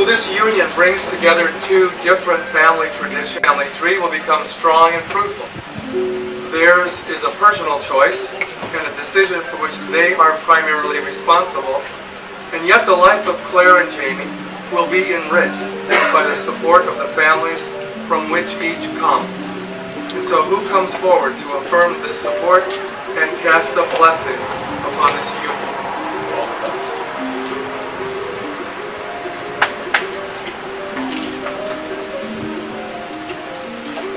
So this union brings together two different family traditions. Family tree will become strong and fruitful. Theirs is a personal choice and a decision for which they are primarily responsible. And yet the life of Claire and Jamie will be enriched by the support of the families from which each comes. And so who comes forward to affirm this support and cast a blessing upon this union?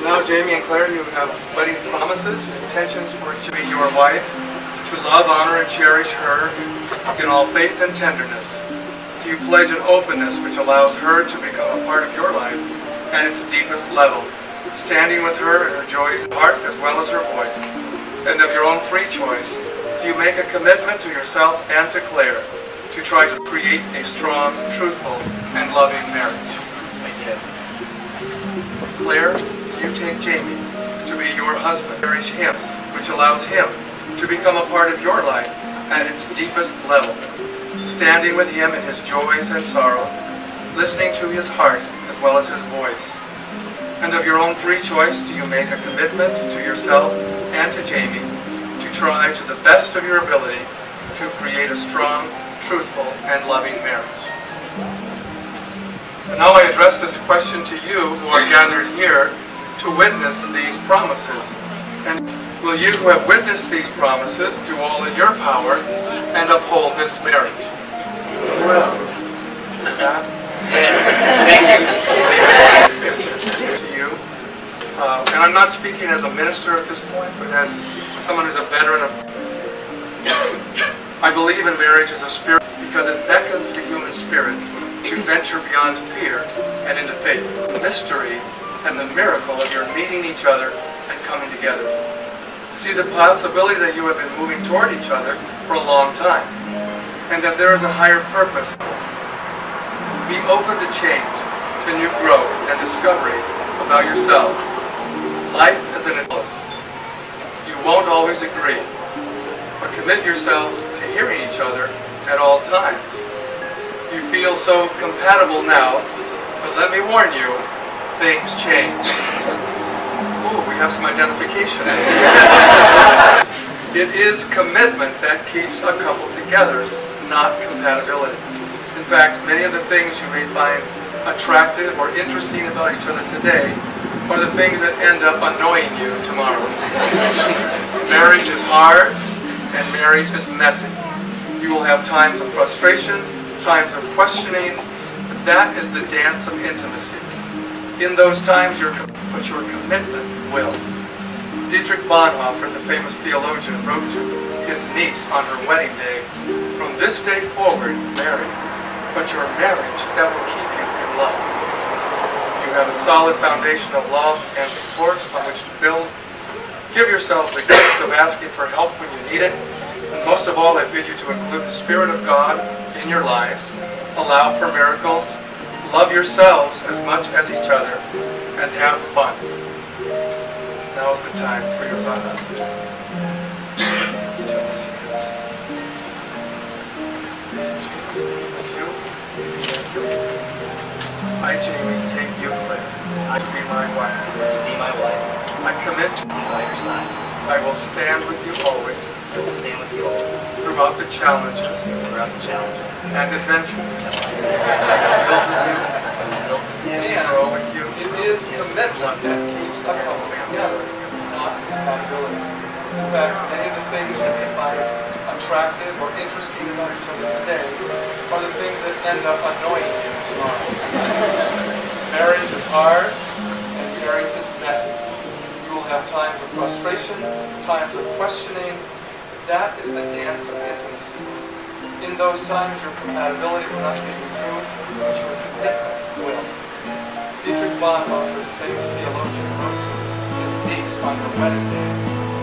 Now, Jamie and Claire, you have wedding promises, intentions for each to be your wife, to love, honor, and cherish her in all faith and tenderness. Do you pledge an openness which allows her to become a part of your life at its deepest level, standing with her in her joys of heart as well as her voice? And of your own free choice, do you make a commitment to yourself and to Claire to try to create a strong, truthful, and loving marriage? Claire, you take Jamie to be your husband, cherish him, which allows him to become a part of your life at its deepest level, standing with him in his joys and sorrows, listening to his heart as well as his voice. And of your own free choice, do you make a commitment to yourself and to Jamie to try to the best of your ability to create a strong, truthful, and loving marriage? And now I address this question to you who are gathered here to witness these promises. And will you who have witnessed these promises do all in your power and uphold this marriage? Well, thank you. To you. And I'm not speaking as a minister at this point, but as someone who's a veteran of... I believe in marriage as a spirit because it beckons the human spirit to venture beyond fear and into faith. The mystery and the miracle of your meeting each other and coming together. See the possibility that you have been moving toward each other for a long time, and that there is a higher purpose. Be open to change, to new growth and discovery about yourselves. Life is an endless. You won't always agree, but commit yourselves to hearing each other at all times. You feel so compatible now, but let me warn you, things change. Ooh, we have some identification. It is commitment that keeps a couple together, not compatibility. In fact, many of the things you may find attractive or interesting about each other today are the things that end up annoying you tomorrow. Marriage is hard, and marriage is messy. You will have times of frustration, times of questioning, but that is the dance of intimacy. In those times, your commitment will. Dietrich Bonhoeffer, the famous theologian, wrote to his niece on her wedding day, "From this day forward, marry, but your marriage that will keep you in love." You have a solid foundation of love and support on which to build. Give yourselves the gift of asking for help when you need it. And most of all, I bid you to include the Spirit of God in your lives. Allow for miracles. Love yourselves as much as each other, and have fun. Now is the time for your vows. I, Jamie, take you, Claire, to be my wife. To be my wife. I commit to be by your side. I will stand with you always. I will stand with you always. Throughout the challenges. Throughout the challenges. And adventures. Build with you. And grow with you. It is commitment that keeps a couple together, not compatibility. In fact, many of the things that we find attractive or interesting about each other today are the things that end up annoying you tomorrow. Marriage is hard, and marriage is messy. You will have times of frustration, times of questioning. That is the dance of intimacy. In those times, your compatibility will not be through, but your commitment will. Dietrich Bonhoeffer, the famous theologian, wrote to his niece on her wedding day,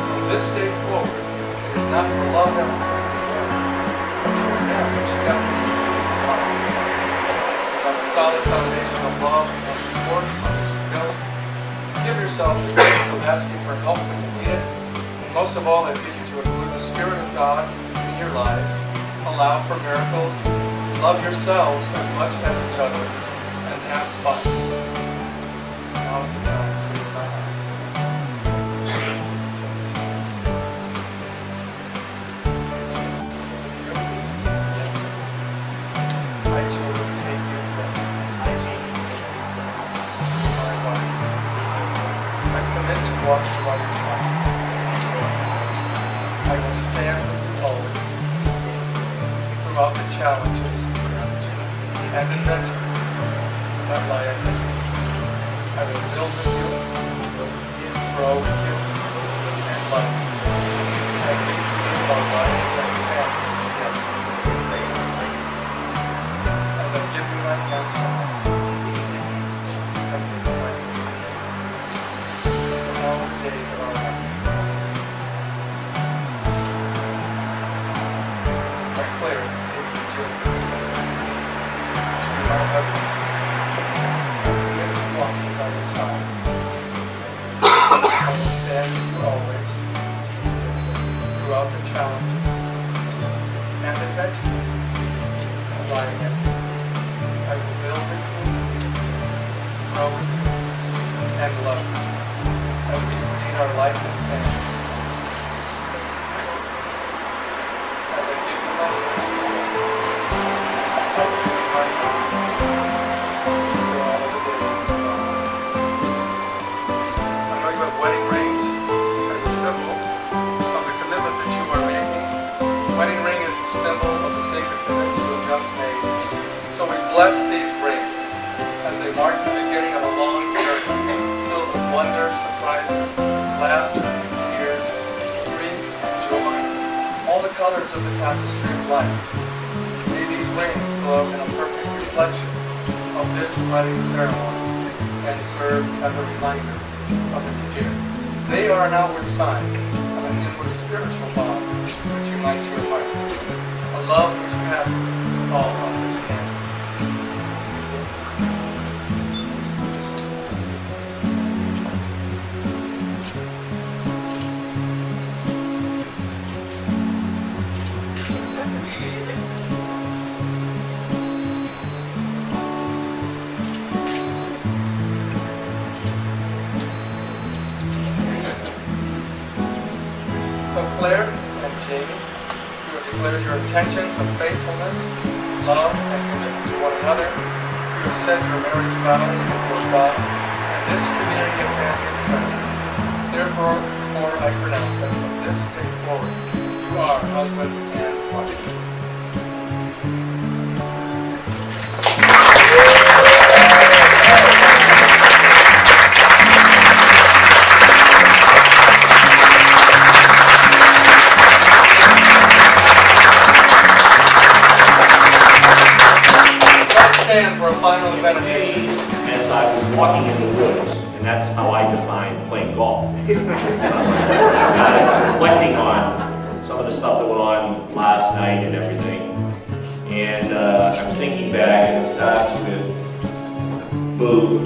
"From this day forward, it is not for love that will bring you together, but your marriage that will keep you in love." On a solid foundation of love and support on which to build, give yourselves the gift of asking for help when you need it. And most of all, I bid you to include the Spirit of God in your lives. Allow for miracles. Love yourselves as much as each other. and adventures that lie ahead. I will build with you, grow with you, and love you. As we dream about life and family together. As I give you my hands now, I give you my hands. For all the days of our life. I declare to take you children. To my husband. Walking by your side. I will stand with you always, throughout the challenges and adventures that lie ahead. I will build with you, grow with you, and love you as we lead our life and family. As I give you my son, I give you my heart. Wedding rings as a symbol of the commitment that you are making. Wedding ring is the symbol of the sacred commitment you have just made. So we bless these rings as they mark the beginning of a long journey filled with wonder, surprises, laughter, tears, grief, joy, all the colors of the tapestry of life. May these rings glow in a perfect reflection of this wedding ceremony and serve as a reminder of the beginning. They are an outward sign of an inward spiritual bond which unites your heart, a love which passes all understanding. Claire and Jamie, you have declared your intentions of faithfulness, love, and commitment to one another. You have said your marriage vows before God and this community of family and friends. Therefore, I pronounce that from this day forward, you are husband and wife. For a final benediction. As I was walking in the woods, and that's how I define playing golf. Reflecting on some of the stuff that went on last night and everything. And I was thinking back, and it starts with Boo.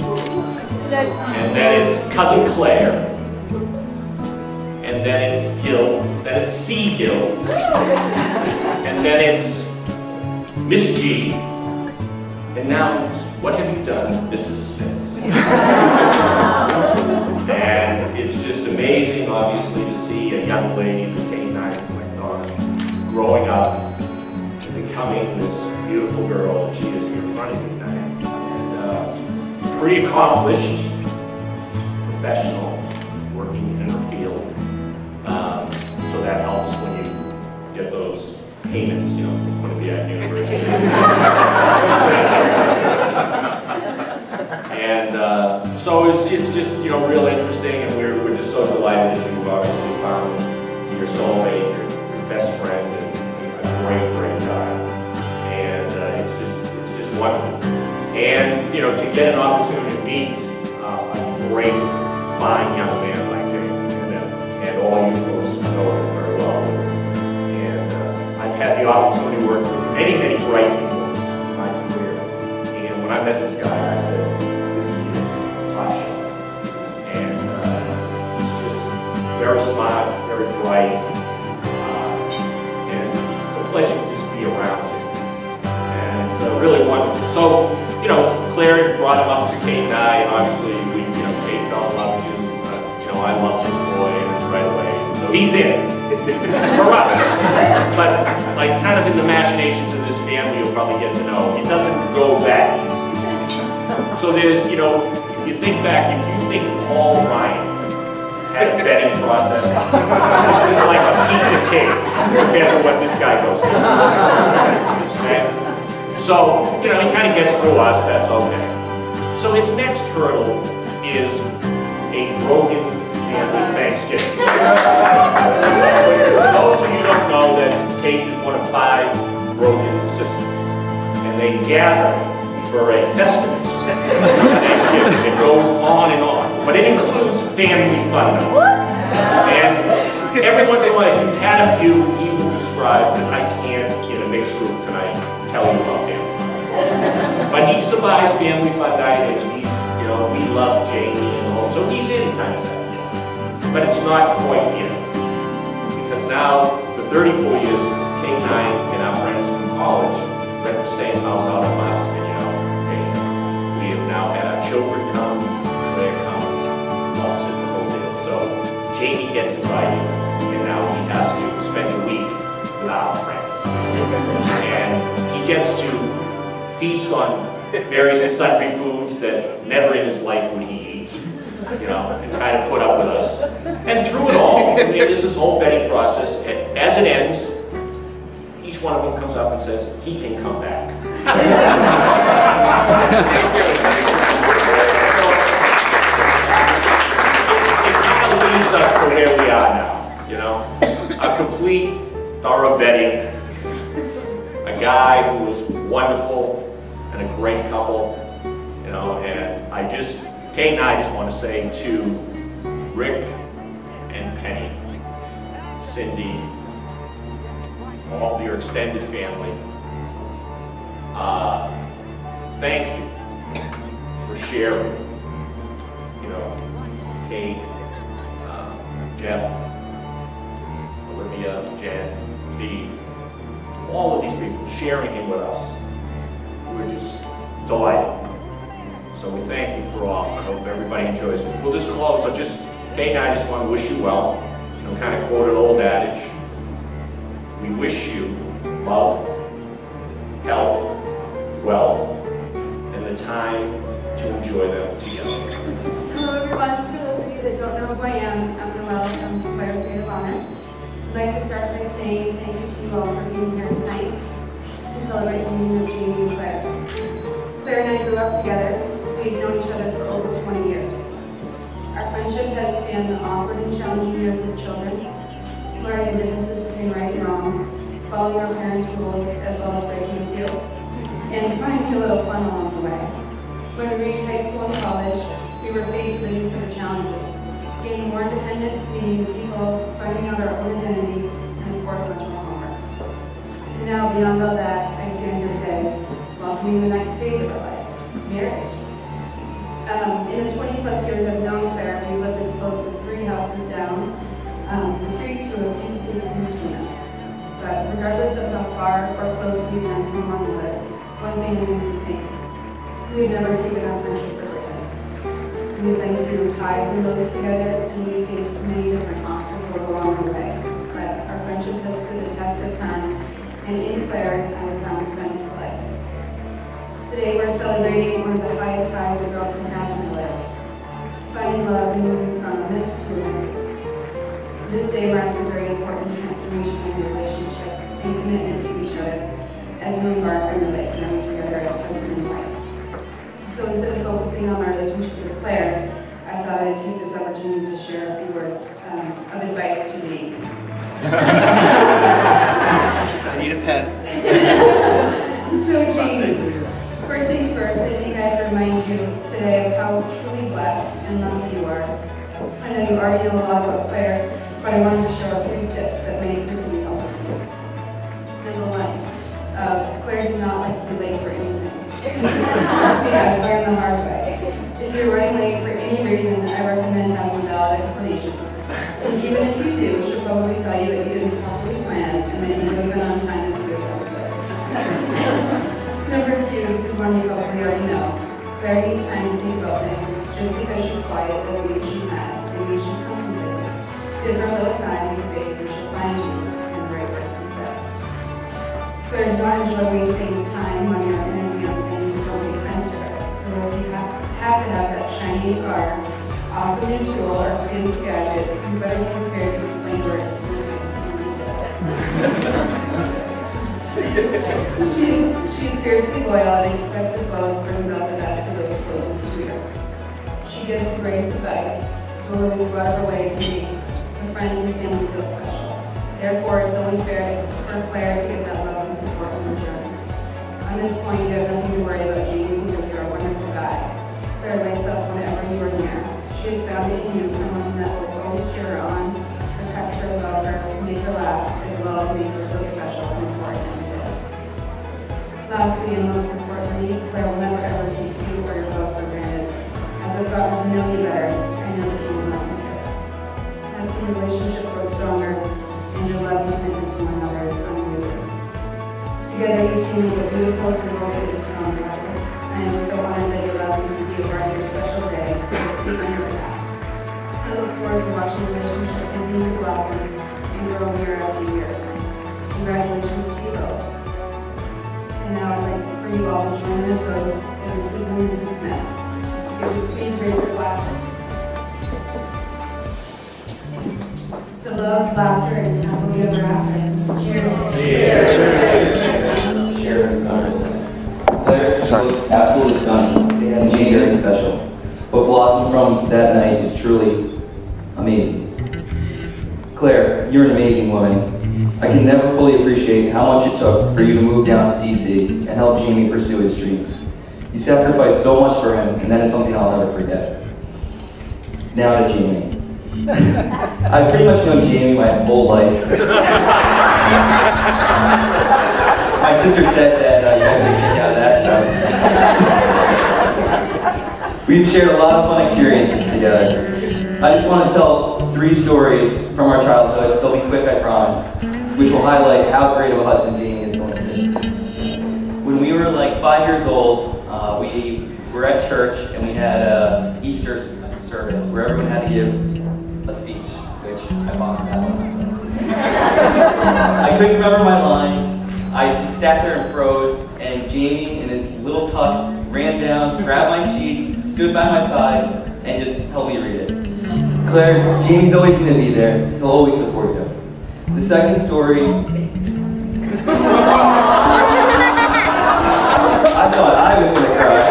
And then it's Cousin Claire. And then it's Gills. Then it's C. Gills. And then it's Miss G. And now it's, what have you done, Mrs. Smith? And it's just amazing, obviously, to see a young lady with K-9 reflect on growing up and becoming this beautiful girl that she is here in front of you tonight. And pretty accomplished, professional, working in her field. So that helps when you get those payments, you know, from Connecticut University. And so it's just, you know, real interesting, and we're just so delighted that you've obviously found your soulmate, your best friend, and a great guy. And it's just wonderful. And you know, to get an opportunity to meet a great, fine young man like him, and all you folks know him very well. And I've had the opportunity to work with many bright people in my career. And when I met this guy, I said, this is top shelf. And he's just very smart, very bright. And it's a pleasure to just be around him. And it's really wonderful. So, you know, Claire brought him up to Kate and I, and obviously we, you know, Kate fell in love with you. You know, I love this boy, and right away. So he's in. For us. But like kind of in the machinations of this family, you'll probably get to know, it doesn't go that easy. So there's, you know, if you think back, if you think Paul Ryan had a vetting process, this is like a piece of cake compared to what this guy goes through. Okay? So, you know, he kind of gets through us, that's okay. So his next hurdle is a broken family Thanksgiving. For those of you who don't know, that Kate is one of 5 broken sisters. And they gather for a Festivus Thanksgiving. It goes on and on. But it includes family fun now. And every once in a while, if you've had a few, he will describe, because I can't in a mixed group tonight tell you about family fun. But he survives family fun night, and he's, you know, we love Jamie and the whole, so he's in kind of that. But it's not quite in. Because now, for 34 years, Kate and I and our friends from college rent the same house out of Boston, you know. And we have now had our children come, Claire comes, loves it, the whole deal. So Jamie gets invited, and now he has to spend a week with our friends. And he gets to feast on various and sundry foods that never in his life would he eat, you know, and kind of put up with us. And through it all, I mean, this is this whole vetting process, and as it ends, each one of them comes up and says, he can come back. It kind of leads us to where we are now, you know? A complete, thorough vetting, a guy who was wonderful and a great couple, you know, and Kate and I just want to say to Rick and Penny, Cindy, all your extended family, thank you for sharing, you know, Kate, Jeff, Olivia, Jen, Steve, all of these people sharing him with us. We're just delighted. So we thank you for all. I hope everybody enjoys it. We'll just close. Kate and I just want to wish you well. You know, kind of quote an old adage. We wish you love, health, wealth, and the time to enjoy them together. Hello everyone. For those of you that don't know who I am, I'm Noelle from Claire's Maid of Honor. I'd like to start by saying thank you to you all for being here tonight to celebrate the union of Jamie and Claire. Claire and I grew up together. We've known each other for over 20 years. Our friendship has spanned the awkward and challenging years as children, learning the differences between right and wrong, following our parents' rules as well as breaking a few, and finding a little fun along the way. When we reached high school and college, we were faced with a new set of challenges, gaining more independence, meeting new people, finding out our own identity, and of course much more homework. And now beyond all that, I stand here today, welcoming the next phase of our lives, marriage. In the 20 plus years I've known Claire, we lived as close as 3 houses down the street to a few states in between us. But regardless of how far or close we've been from one another, one thing remains the same. We've never taken our friendship for granted. We've been through highs and lows together, and we've faced many different obstacles along the way. But our friendship has stood the test of time, and in Claire, I have found a friend for life. Today we're celebrating one of the highest highs a girl can have in her life. Finding love and moving from a miss to a missus. This day marks a very important transformation in your relationship and commitment to each other as we embark on your life journey together as husband and wife. So instead of focusing on my relationship with Claire, I thought I'd take this opportunity to share a few words of advice to Jamie. I need a pen. So Jamie, first things first, I think I have to remind you today of how truly blessed and lucky you are. I know you already know a lot about Claire, but I wanted to share a few tips that may prove to be helpful. Number 1, Claire does not like to be late for anything. Yeah, learn the hard way. If you're running late for any reason, I recommend having a valid explanation. And even if you do, she'll probably tell you that you didn't properly plan and that you would have been on time if you were late. Number 2, this is one you probably already know. Claire needs time to think about things. Just because she's quiet doesn't mean she's mad. Maybe she's contemplating. Give her a little time and space and she'll find you in the right place instead. Claire does not enjoy wasting time, money, or energy on things that don't make sense to her. So if you have to have that shiny car, awesome new tool, or fancy gadget, you better be prepared to explain where it's going to be in some detail. She's fiercely loyal and expects as well as brings out the best of those closest to her. She gives the greatest advice, will always go out of her way to make her friends and family feel special. Therefore, it's only fair for Claire to get that love and support in return. On this point, you have nothing to worry about, Jamie, because you're a wonderful guy. Claire lights up whenever you are near. She has found in you someone that will always cheer her on, protect her, love her, make her laugh, as well as make her feel special and important every day. Lastly, and most importantly, Claire will never ever take you or your love for granted. As I've gotten to know you better, I know that you will not be here. As the relationship grows stronger, and your love and commitment to one another is unwavering. Together, you two make a beautiful, devoted, and strong couple. I am so honored that you allowed me to be a part of your special day and to speak on your behalf. I look forward to watching the relationship continue to blossom and grow year after year. Congratulations to you both. And now I'd like for you all to join in a toast to Mrs. and Mrs. Smith. Would you please raise your glasses? To love, laughter, and happily ever after. Cheers. Cheers. Cheers. Claire looks absolutely stunning and Jane very special. What blossomed from that night is truly amazing. Claire, you're an amazing woman. I can never fully appreciate how much it took for you to move down to DC and help Jamie pursue his dreams. You sacrificed so much for him, and that is something I'll never forget. Now to Jamie. I've pretty much known Jamie my whole life. My sister said that you guys would kick out of that, so. We've shared a lot of fun experiences together. I just want to tell 3 stories from our childhood. They'll be quick, I promise, which will highlight how great of a husband Jamie is going to be. When we were like 5 years old, we were at church and we had an Easter service where everyone had to give a speech, which I bought that one myself. I couldn't remember my lines. I just sat there and froze, and Jamie in his little tux ran down, grabbed my sheet, stood by my side, and just helped me read it. Claire, Jamie's always going to be there. He'll always support you. The second story... I thought I was going to cry.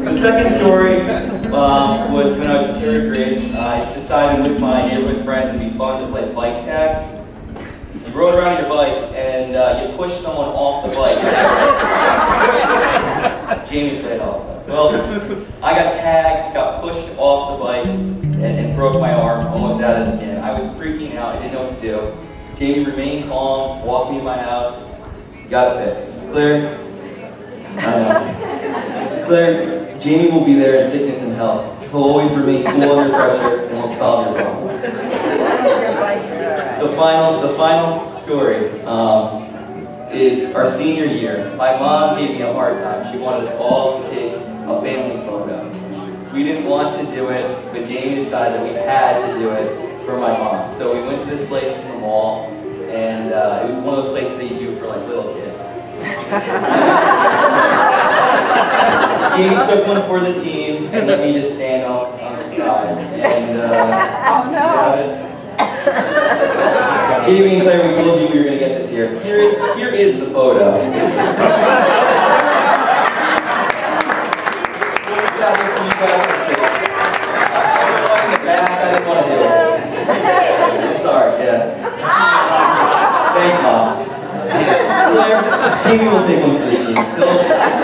The second story was when I was in 3rd grade. I decided with my neighborhood friends it'd be fun to play bike tag. You rode around your bike and you pushed someone off the bike. Jamie played also. Well, I got tagged, got pushed off the bike, and broke my arm almost out of skin. I was freaking out. I didn't know what to do. Jamie remained calm, walked me to my house, got it fixed. Claire, Claire, Jamie will be there in sickness and health. He'll always remain cool under pressure, and will solve your problems. The final story is our senior year. My mom gave me a hard time. She wanted us all to take a family photo. We didn't want to do it, but Jamie decided that we had to do it for my mom. So we went to this place in the mall, and it was one of those places that you do for like little kids. Jamie took one for the team and let me just stand on the side. And oh no! Jamie and Claire, we told you we were going to get this here. Here is the photo. I didn't want to do it. I'm sorry, yeah. Thanks, Mom. Claire, Jamie will take one for the team.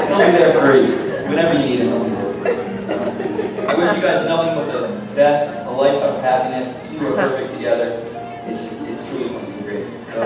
He'll be there for you. Whenever you need him, he'll be there. I wish you guys nothing but the best, a lifetime of happiness. You two are perfect together. It's truly something great. So.